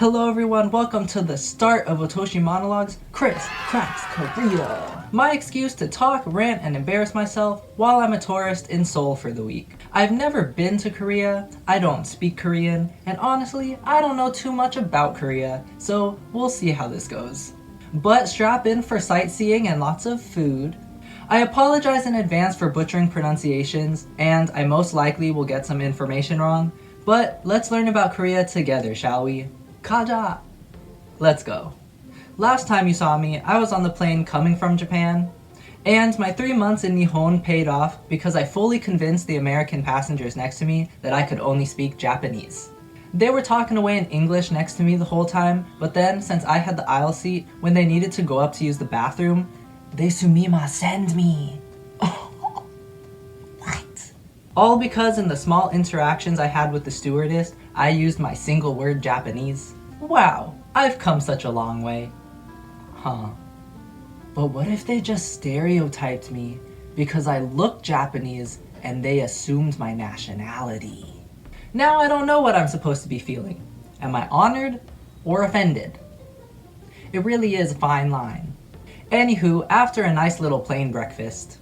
Hello everyone, welcome to the start of Otoshi Monologues, Chris Cracks Korea. My excuse to talk, rant, and embarrass myself while I'm a tourist in Seoul for the week. I've never been to Korea, I don't speak Korean, and honestly, I don't know too much about Korea, so we'll see how this goes. But strap in for sightseeing and lots of food. I apologize in advance for butchering pronunciations, and I most likely will get some information wrong, but let's learn about Korea together, shall we? Kaja! Let's go. Last time you saw me, I was on the plane coming from Japan, and my 3 months in Nihon paid off because I fully convinced the American passengers next to me that I could only speak Japanese. They were talking away in English next to me the whole time, but then, since I had the aisle seat, when they needed to go up to use the bathroom, they sumimasen'd me. What? All because in the small interactions I had with the stewardess, I used my single word Japanese. Wow, I've come such a long way. Huh. But what if they just stereotyped me because I look Japanese and they assumed my nationality? Now I don't know what I'm supposed to be feeling. Am I honored or offended? It really is a fine line. Anywho, after a nice little plane breakfast,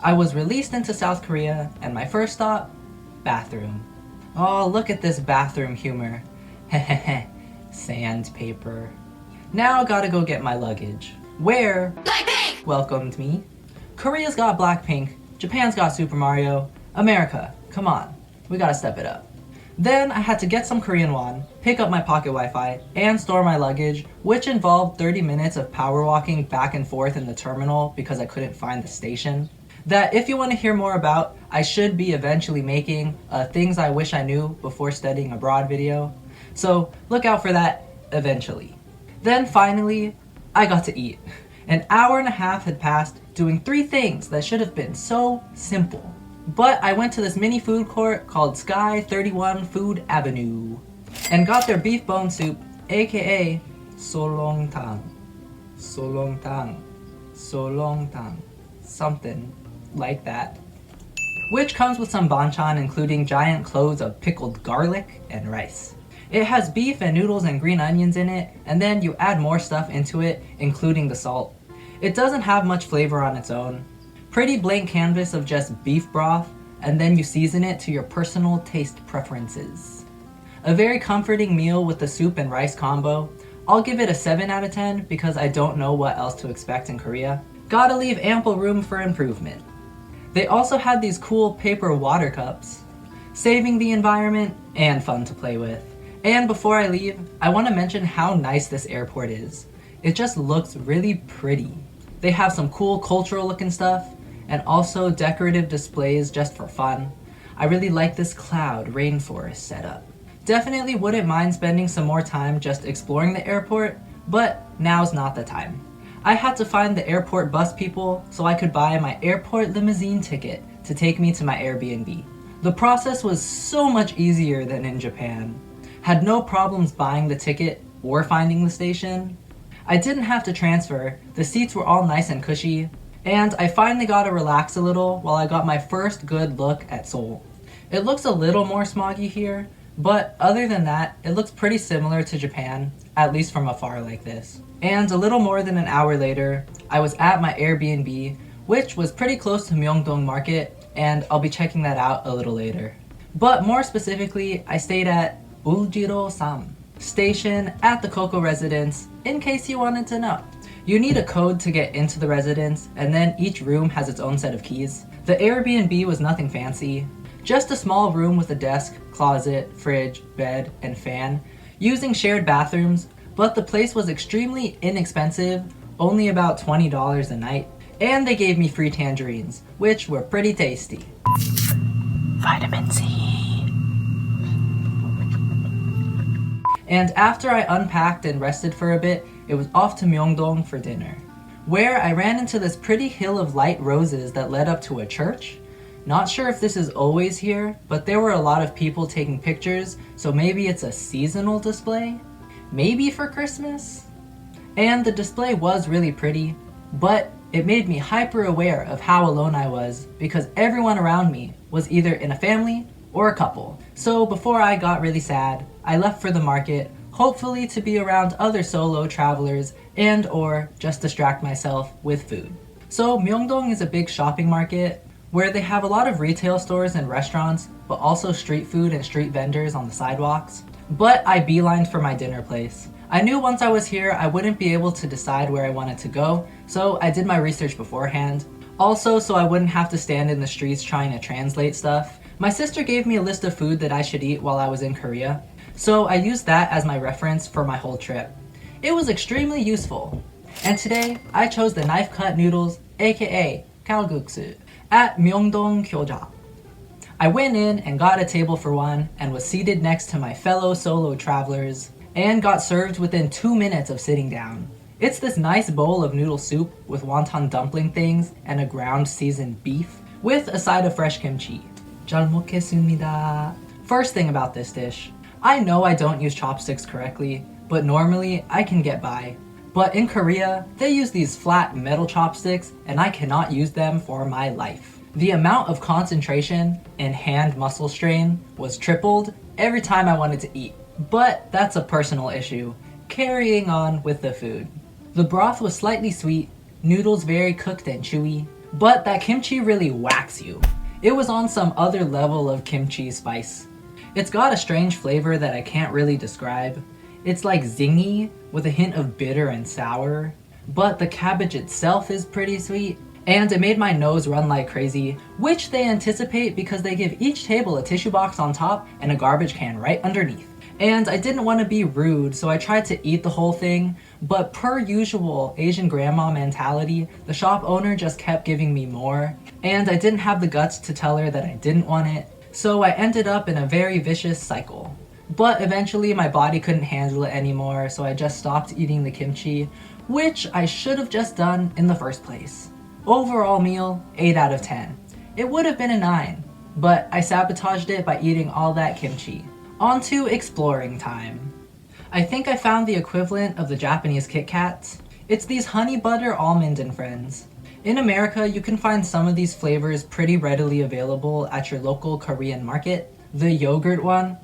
I was released into South Korea, and my first stop, bathroom. Oh, look at this bathroom humor. Hehehe, sandpaper. Now I gotta go get my luggage. Where Blackpink welcomed me. Korea's got Blackpink, Japan's got Super Mario, America, come on, we gotta step it up. Then I had to get some Korean won, pick up my pocket Wi-Fi, and store my luggage, which involved 30 minutes of power walking back and forth in the terminal because I couldn't find the station. That, if you want to hear more about, I should be eventually making a Things I Wish I Knew Before Studying Abroad video. So look out for that eventually. Then finally, I got to eat. An hour and a half had passed doing 3 things that should have been so simple. But I went to this mini food court called Sky 31 Food Avenue and got their beef bone soup, aka solongtang, something like that, which comes with some banchan including giant cloves of pickled garlic and rice. It has beef and noodles and green onions in it, and then you add more stuff into it, including the salt. It doesn't have much flavor on its own. Pretty blank canvas of just beef broth, and then you season it to your personal taste preferences. A very comforting meal with the soup and rice combo. I'll give it a 7 out of 10 because I don't know what else to expect in Korea. Gotta leave ample room for improvement. They also had these cool paper water cups, saving the environment and fun to play with. And before I leave, I want to mention how nice this airport is. It just looks really pretty. They have some cool cultural looking stuff, and also decorative displays just for fun. I really like this cloud rainforest setup. Definitely wouldn't mind spending some more time just exploring the airport, but now's not the time. I had to find the airport bus people so I could buy my airport limousine ticket to take me to my Airbnb. The process was so much easier than in Japan. Had no problems buying the ticket or finding the station. I didn't have to transfer, the seats were all nice and cushy, and I finally got to relax a little while I got my first good look at Seoul. It looks a little more smoggy here, but other than that, it looks pretty similar to Japan, at least from afar like this. And a little more than an hour later, I was at my Airbnb, which was pretty close to Myeongdong Market, and I'll be checking that out a little later. But more specifically, I stayed at Uljiro-sam station at the Coco residence, in case you wanted to know. You need a code to get into the residence, and then each room has its own set of keys. The Airbnb was nothing fancy, just a small room with a desk, closet, fridge, bed, and fan, using shared bathrooms, but the place was extremely inexpensive, only about $20 a night, and they gave me free tangerines, which were pretty tasty. Vitamin C. And after I unpacked and rested for a bit, it was off to Myeongdong for dinner, where I ran into this pretty hill of light roses that led up to a church. Not sure if this is always here, but there were a lot of people taking pictures, so maybe it's a seasonal display? Maybe for Christmas? And the display was really pretty, but it made me hyper aware of how alone I was because everyone around me was either in a family or a couple. So before I got really sad, I left for the market, hopefully to be around other solo travelers and or just distract myself with food. So Myeongdong is a big shopping market where they have a lot of retail stores and restaurants, but also street food and street vendors on the sidewalks. But I beelined for my dinner place. I knew once I was here I wouldn't be able to decide where I wanted to go, so I did my research beforehand. Also, so I wouldn't have to stand in the streets trying to translate stuff. My sister gave me a list of food that I should eat while I was in Korea, so I used that as my reference for my whole trip. It was extremely useful. And today, I chose the knife-cut noodles, aka kalguksu, at Myeongdong Gyoja. I went in and got a table for one and was seated next to my fellow solo travelers and got served within 2 minutes of sitting down. It's this nice bowl of noodle soup with wonton dumpling things and a ground seasoned beef with a side of fresh kimchi. 잘 먹겠습니다. First thing about this dish, I know I don't use chopsticks correctly, but normally I can get by. But in Korea, they use these flat metal chopsticks and I cannot use them for my life. The amount of concentration and hand muscle strain was tripled every time I wanted to eat. But that's a personal issue. Carrying on with the food. The broth was slightly sweet, noodles very cooked and chewy, but that kimchi really whacks you. It was on some other level of kimchi spice. It's got a strange flavor that I can't really describe. It's like zingy with a hint of bitter and sour, but the cabbage itself is pretty sweet. And it made my nose run like crazy, which they anticipate because they give each table a tissue box on top and a garbage can right underneath. And I didn't want to be rude, so I tried to eat the whole thing, but per usual Asian grandma mentality, the shop owner just kept giving me more, and I didn't have the guts to tell her that I didn't want it, so I ended up in a very vicious cycle. But eventually my body couldn't handle it anymore, so I just stopped eating the kimchi, which I should have just done in the first place. Overall meal, 8 out of 10. It would have been a 9, but I sabotaged it by eating all that kimchi. On to exploring time. I think I found the equivalent of the Japanese Kit Kats. It's these honey butter almond and friends. In America, you can find some of these flavors pretty readily available at your local Korean market. The yogurt one,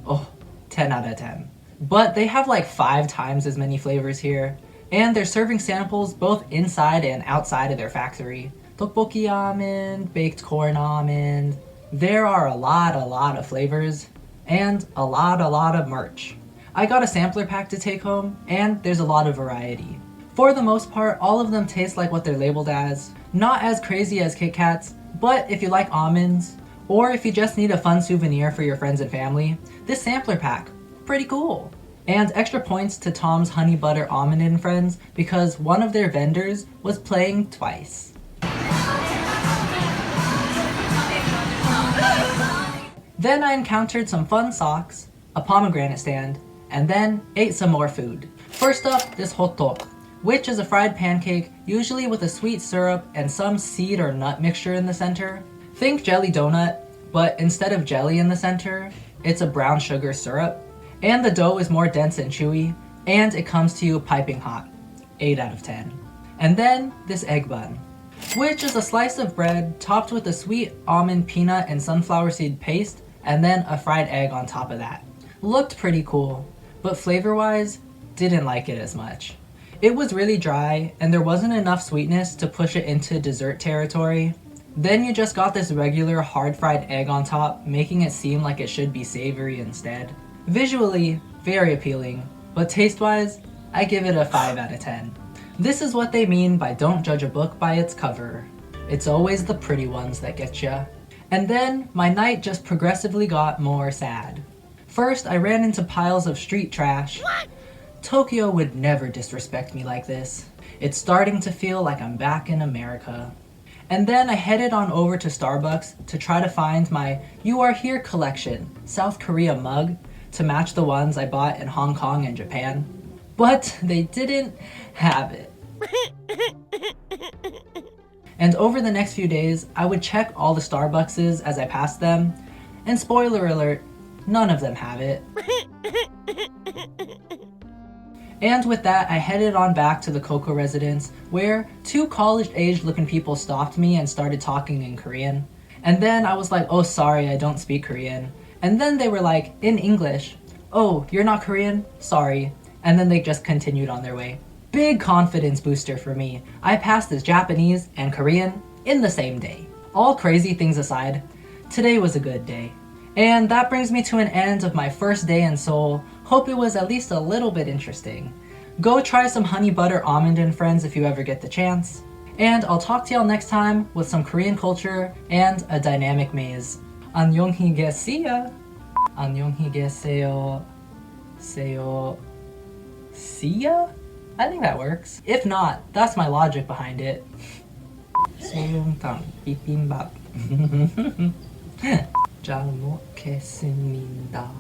10 out of 10. But they have like 5 times as many flavors here, and they're serving samples both inside and outside of their factory. Tteokbokki almond, baked corn almond. There are a lot of flavors, and a lot of merch. I got a sampler pack to take home, and there's a lot of variety. For the most part, all of them taste like what they're labeled as. Not as crazy as Kit Kats, but if you like almonds, or if you just need a fun souvenir for your friends and family, this sampler pack, pretty cool. And extra points to Tom's Honey Butter Almond and Friends because one of their vendors was playing twice. Then I encountered some fun socks, a pomegranate stand, and then ate some more food. First up, this hotteok, which is a fried pancake, usually with a sweet syrup and some seed or nut mixture in the center. Think jelly donut, but instead of jelly in the center, it's a brown sugar syrup. And the dough is more dense and chewy, and it comes to you piping hot. 8 out of 10. And then this egg bun, which is a slice of bread topped with a sweet almond, peanut, and sunflower seed paste, and then a fried egg on top of that. Looked pretty cool, but flavor-wise, didn't like it as much. It was really dry, and there wasn't enough sweetness to push it into dessert territory. Then you just got this regular hard fried egg on top, making it seem like it should be savory instead. Visually, very appealing, but taste-wise, I give it a 5 out of 10. This is what they mean by don't judge a book by its cover. It's always the pretty ones that get ya. And then, my night just progressively got more sad. First, I ran into piles of street trash. What? Tokyo would never disrespect me like this. It's starting to feel like I'm back in America. And then I headed on over to Starbucks to try to find my You Are Here collection South Korea mug to match the ones I bought in Hong Kong and Japan. But they didn't have it. And over the next few days, I would check all the Starbuckses as I passed them, and spoiler alert, none of them have it. And with that, I headed on back to the Coco residence, where 2 college-aged looking people stopped me and started talking in Korean. And then I was like, oh sorry, I don't speak Korean. And then they were like, in English, oh, you're not Korean? Sorry. And then they just continued on their way. Big confidence booster for me. I passed as Japanese and Korean in the same day. All crazy things aside, today was a good day. And that brings me to an end of my first day in Seoul. Hope it was at least a little bit interesting. Go try some honey butter almond and friends if you ever get the chance. And I'll talk to y'all next time with some Korean culture and a dynamic maze. 안녕히 계세요. 안녕히 계세요. 세요. See ya? I think that works. If not, that's my logic behind it. 소용탕 비빔밥. 잘 먹겠습니다.